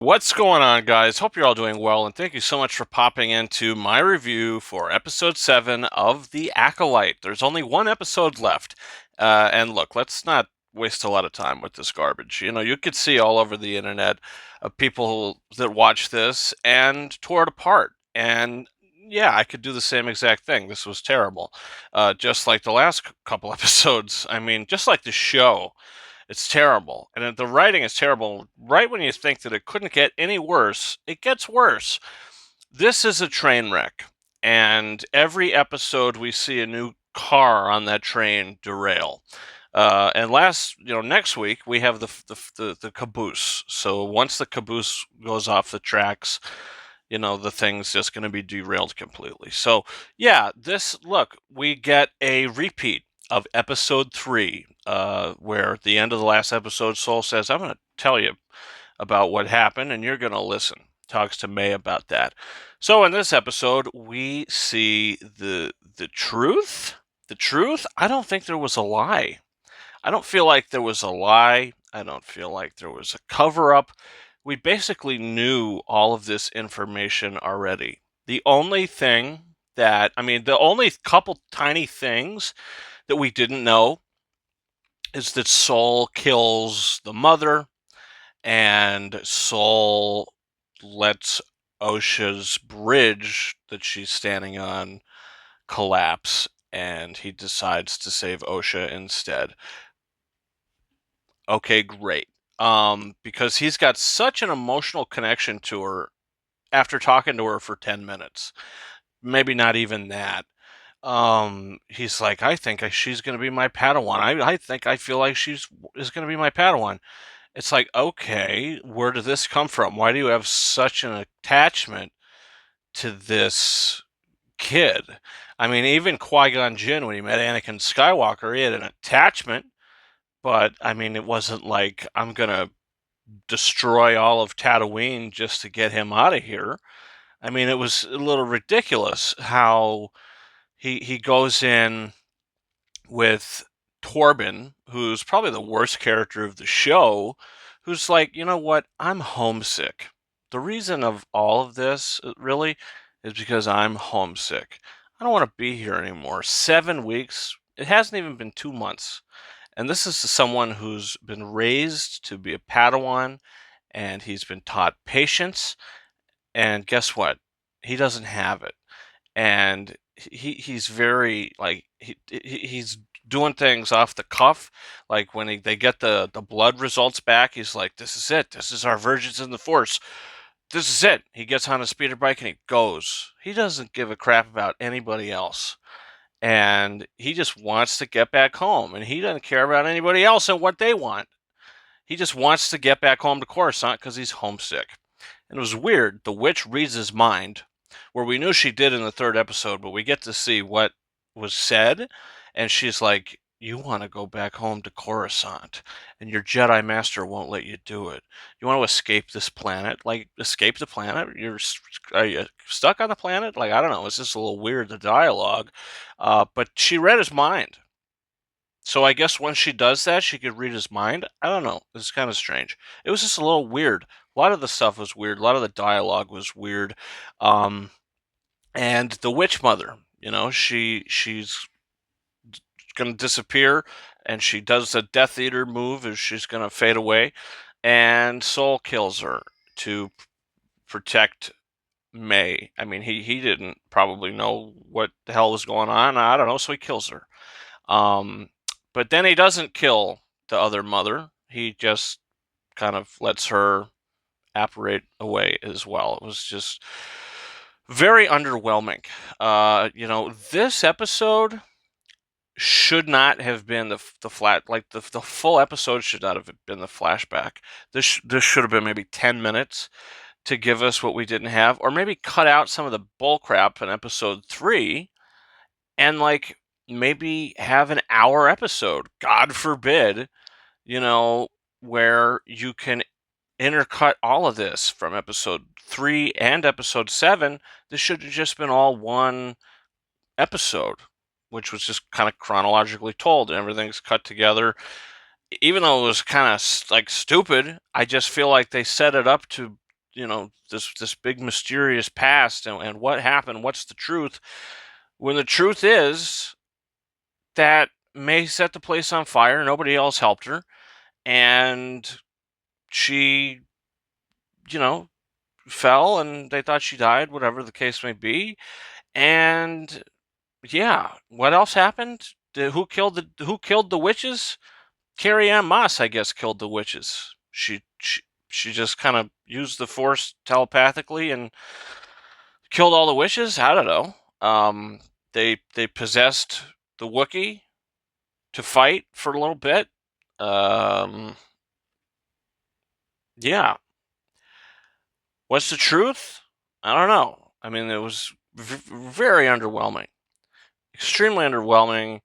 What's going on, guys? Hope you're all doing well, and thank you so much for popping into my review for episode 7 of The Acolyte. There's only one episode left. And look, let's not waste a lot of time with this garbage. You could see all over the internet of people that watch this and tore it apart. And yeah, I could do the same exact thing. This was terrible. Just like the last couple episodes. I mean, just like the show. It's terrible. And the writing is terrible. Right when you think that it couldn't get any worse, it gets worse. This is a train wreck. And every episode we see a new car on that train derail. And next week we have the caboose. So once the caboose goes off the tracks, the thing's just going to be derailed completely. So yeah, we get a repeat of episode 3, where at the end of the last episode, Soul says, "I'm going to tell you about what happened, and you're going to listen." Talks to May about that. So in this episode, we see the truth. The truth. I don't think there was a lie. I don't feel like there was a lie. I don't feel like there was a cover up. We basically knew all of this information already. The only thing the only couple tiny things that we didn't know is that Soul kills the mother and Soul lets OSHA's bridge that she's standing on collapse, and he decides to save OSHA instead. Okay, great. Because he's got such an emotional connection to her after talking to her for 10 minutes. Maybe not even that. He's like, I think she's going to be my Padawan. I feel like she's is going to be my Padawan. It's like, okay, where did this come from? Why do you have such an attachment to this kid? I mean, even Qui-Gon Jinn, when he met Anakin Skywalker, he had an attachment, but I mean, it wasn't like, I'm going to destroy all of Tatooine just to get him out of here. I mean, it was a little ridiculous how he goes in with Torben, who's probably the worst character of the show, who's like, you know what? I'm homesick. The reason of all of this, really, is because I'm homesick. I don't want to be here anymore. 7 weeks. It hasn't even been 2 months. And this is someone who's been raised to be a Padawan, and he's been taught patience. And guess what? He doesn't have it. And he's very like he's doing things off the cuff. Like when they get the blood results back, he's like, "This is it. This is our virgins in the Force. This is it." He gets on a speeder bike and he goes. He doesn't give a crap about anybody else, and he just wants to get back home. And he doesn't care about anybody else and what they want. He just wants to get back home to Coruscant because he's homesick. And it was weird. The witch reads his mind, where we knew she did in the third episode, but we get to see what was said. And she's like, "You want to go back home to Coruscant, and your Jedi Master won't let you do it. You want to escape this planet? Like, escape the planet? Are you stuck on the planet? Like, I don't know. It's just a little weird, the dialogue. But she read his mind. So I guess once she does that, she could read his mind. I don't know. It's kind of strange. It was just a little weird. A lot of the stuff was weird. A lot of the dialogue was weird. Um, and the witch mother, she's gonna disappear, and she does the Death Eater move, as she's gonna fade away, and Soul kills her to protect May. I mean, he didn't probably know what the hell was going on. I don't know, so he kills her. Um, but then he doesn't kill the other mother. He just kind of lets her apparate away as well. It was just very underwhelming. This episode should not have been the flat, like the full episode should not have been the flashback. This should have been maybe 10 minutes to give us what we didn't have, or maybe cut out some of the bull crap in episode 3 and like maybe have an hour episode, God forbid, you know, where you can intercut all of this from episode 3 and episode 7. This should have just been all one episode, which was just kind of chronologically told, and everything's cut together. Even though it was kind of like stupid, I just feel like they set it up to this big mysterious past, and what happened, what's the truth, when the truth is that May set the place on fire, nobody else helped her, and she, you know, fell, and they thought she died, whatever the case may be. And yeah, what else happened? Who killed the witches? Carrie Ann Moss, I guess, killed the witches. She just kind of used the Force telepathically and killed all the witches. I don't know. They possessed the Wookiee to fight for a little bit. Yeah. What's the truth? I don't know. I mean, it was very underwhelming, extremely underwhelming,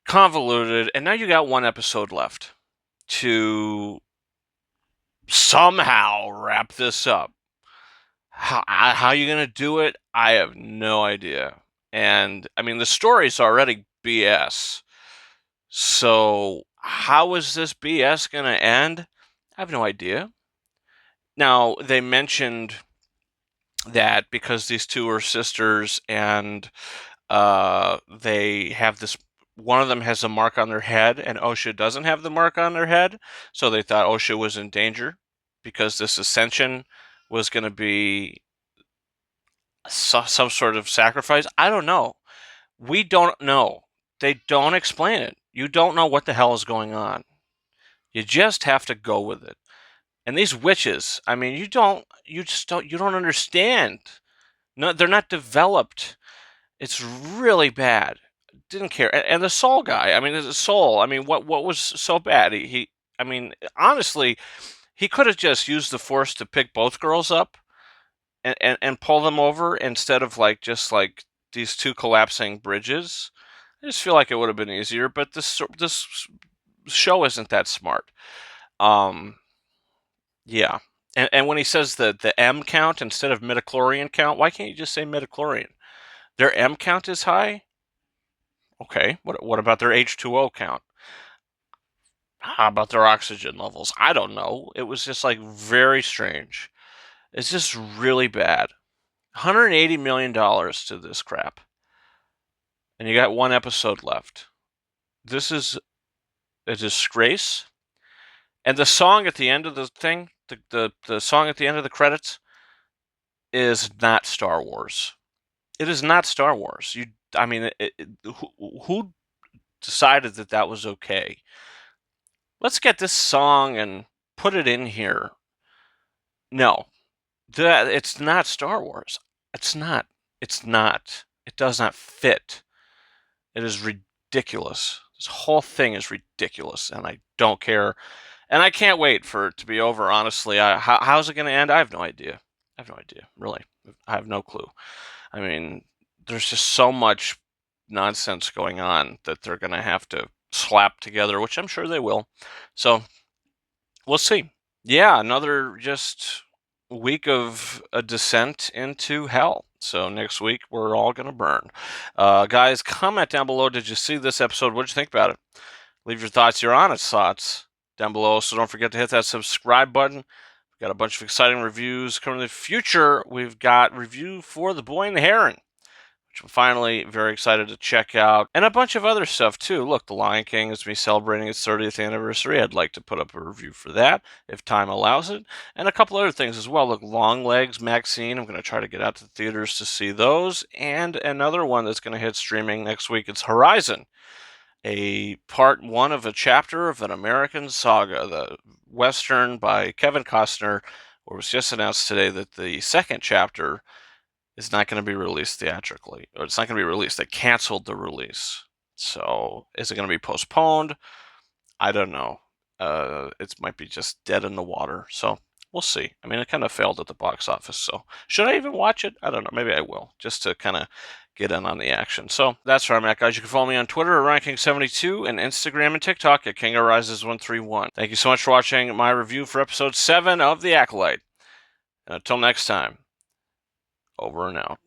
convoluted, and now you got one episode left to somehow wrap this up. How you gonna do it? I have no idea. And I mean, the story's already BS. So how is this BS gonna end? I have no idea. Now they mentioned that because these two are sisters, and they have this. One of them has a mark on their head, and Osha doesn't have the mark on their head. So they thought Osha was in danger because this ascension was going to be some sort of sacrifice. I don't know. We don't know. They don't explain it. You don't know what the hell is going on. You just have to go with it. And these witches, I mean, you don't understand. No, they're not developed. It's really bad. Didn't care. And the Soul guy, I mean, the Soul, I mean, what was so bad? I mean, honestly, he could have just used the Force to pick both girls up and pull them over instead of just like these two collapsing bridges. I just feel like it would have been easier, but this show isn't that smart. Um, yeah. And when he says the M count instead of midichlorian count, why can't you just say midichlorian? Their M count is high? Okay. What about their H2O count? How about their oxygen levels? I don't know. It was just like very strange. It's just really bad. $180 million to this crap. And you got one episode left. This is a disgrace. And the song at the end of the thing, the song at the end of the credits, is not Star Wars. It is not Star Wars. I mean, who decided that that was okay? Let's get this song and put it in here. No, it's not Star Wars. It's not. It's not. It does not fit. It is ridiculous. This whole thing is ridiculous, and I don't care. And I can't wait for it to be over, honestly. How's it going to end? I have no idea. I have no idea, really. I have no clue. I mean, there's just so much nonsense going on that they're going to have to slap together, which I'm sure they will. So we'll see. Yeah, another just week of a descent into hell. So next week we're all gonna burn. Guys, comment down below. Did you see this episode? What did you think about it? Leave your thoughts, your honest thoughts, down below. So don't forget to hit that subscribe button. We've got a bunch of exciting reviews coming in the future. We've got review for The Boy and the Heron, which I'm finally very excited to check out, and a bunch of other stuff too. Look, The Lion King is me celebrating its 30th anniversary. I'd like to put up a review for that if time allows it, and a couple other things as well. Look, Longlegs, Maxine, I'm going to try to get out to the theaters to see those, and another one that's going to hit streaming next week. It's Horizon, a part one of a chapter of an American saga, the Western by Kevin Costner, where it was just announced today that the second chapter is not going to be released theatrically, or it's not going to be released. They canceled the release. So is it going to be postponed? I don't know. It might be just dead in the water. So we'll see. I mean, it kind of failed at the box office. So should I even watch it? I don't know. Maybe I will, just to kind of get in on the action. So that's where I'm at, guys. You can follow me on Twitter at Ranking72 and Instagram and TikTok at KingArises131. Thank you so much for watching my review for episode 7 of The Acolyte. And until next time, over and out.